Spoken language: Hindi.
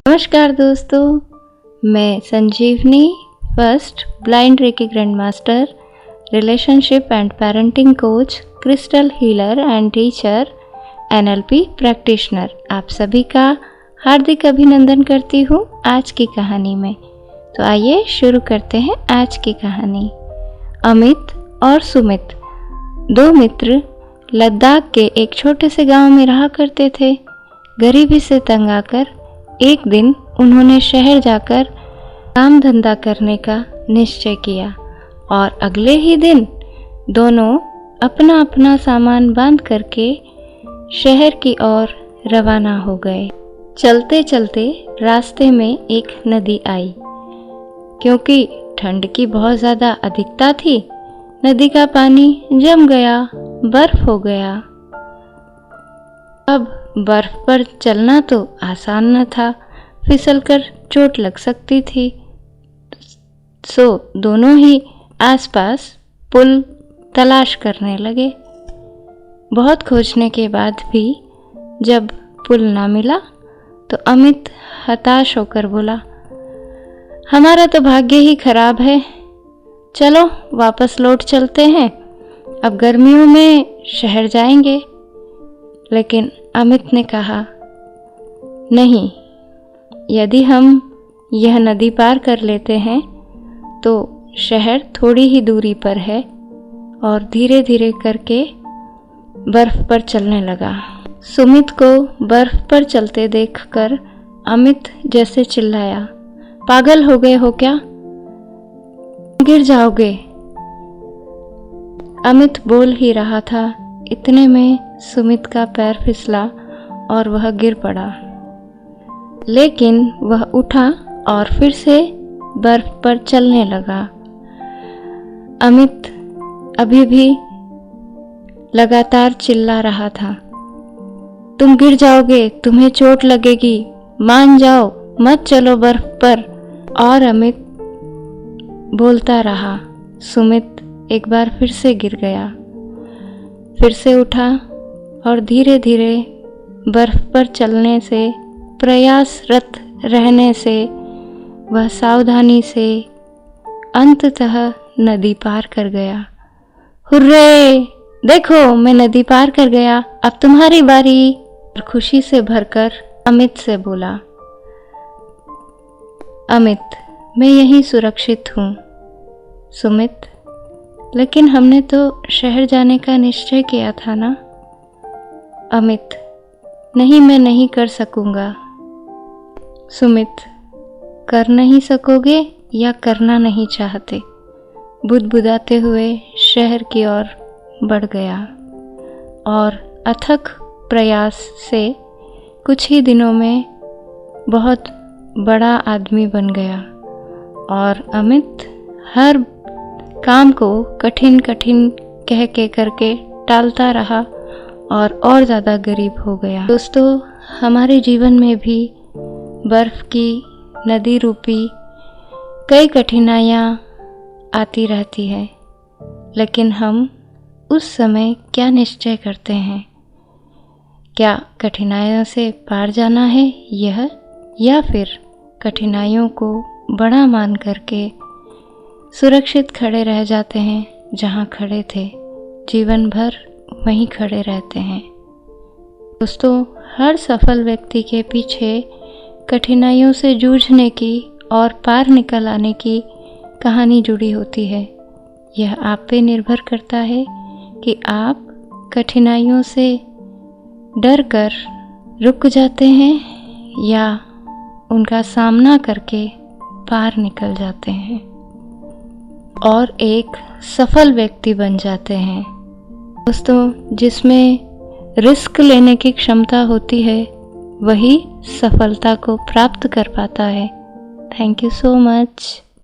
नमस्कार दोस्तों, मैं Sanjeevani first blind reiki grand master, relationship and parenting coach, crystal healer and teacher, NLP practitioner आप सभी का हार्दिक अभिनंदन करती हूँ आज की कहानी में। तो आइए शुरू करते हैं आज की कहानी। अमित और सुमित दो मित्र लद्दाख के एक छोटे से गांव में रहा करते थे। गरीबी से तंग आकर एक दिन उन्होंने शहर जाकर काम धंधा करने का निश्चय किया और अगले ही दिन दोनों अपना अपना सामान बांध करके शहर की ओर रवाना हो गए। चलते चलते रास्ते में एक नदी आई। क्योंकि ठंड की बहुत ज़्यादा अधिकता थी, नदी का पानी जम गया, बर्फ हो गया। अब बर्फ पर चलना तो आसान न था, फिसलकर चोट लग सकती थी। सो दोनों ही आसपास पुल तलाश करने लगे। बहुत खोजने के बाद भी जब पुल ना मिला तो अमित हताश होकर बोला, हमारा तो भाग्य ही खराब है, चलो वापस लौट चलते हैं, अब गर्मियों में शहर जाएंगे। लेकिन अमित ने कहा, नहीं, यदि हम यह नदी पार कर लेते हैं तो शहर थोड़ी ही दूरी पर है। और धीरे धीरे करके बर्फ पर चलने लगा। सुमित को बर्फ पर चलते देखकर अमित जैसे चिल्लाया, पागल हो गए हो क्या, गिर जाओगे। अमित बोल ही रहा था, इतने में सुमित का पैर फिसला और वह गिर पड़ा। लेकिन वह उठा और फिर से बर्फ पर चलने लगा। अमित अभी भी लगातार चिल्ला रहा था, तुम गिर जाओगे, तुम्हें चोट लगेगी, मान जाओ, मत चलो बर्फ पर। और अमित बोलता रहा। सुमित एक बार फिर से गिर गया, फिर से उठा और धीरे धीरे बर्फ पर चलने से, प्रयासरत रहने से वह सावधानी से अंततः नदी पार कर गया। हुर्रे, देखो मैं नदी पार कर गया, अब तुम्हारी बारी। और खुशी से भरकर अमित से बोला, अमित मैं यहीं सुरक्षित हूँ। सुमित, लेकिन हमने तो शहर जाने का निश्चय किया था ना। अमित, नहीं, मैं नहीं कर सकूंगा। सुमित, कर नहीं सकोगे या करना नहीं चाहते? बुदबुदाते हुए शहर की ओर बढ़ गया और अथक प्रयास से कुछ ही दिनों में बहुत बड़ा आदमी बन गया। और अमित हर काम को कठिन कठिन कह के करके टालता रहा और ज़्यादा गरीब हो गया। दोस्तों, हमारे जीवन में भी बर्फ़ की नदी रूपी कई कठिनाइयाँ आती रहती है, लेकिन हम उस समय क्या निश्चय करते हैं? क्या कठिनाइयों से पार जाना है यह, या फिर कठिनाइयों को बड़ा मान करके सुरक्षित खड़े रह जाते हैं? जहाँ खड़े थे जीवन भर वहीं खड़े रहते हैं। दोस्तों, हर सफल व्यक्ति के पीछे कठिनाइयों से जूझने की और पार निकल आने की कहानी जुड़ी होती है। यह आप पे निर्भर करता है कि आप कठिनाइयों से डर कर रुक जाते हैं या उनका सामना करके पार निकल जाते हैं और एक सफल व्यक्ति बन जाते हैं। दोस्तों, जिसमें रिस्क लेने की क्षमता होती है वही सफलता को प्राप्त कर पाता है। Thank you so much.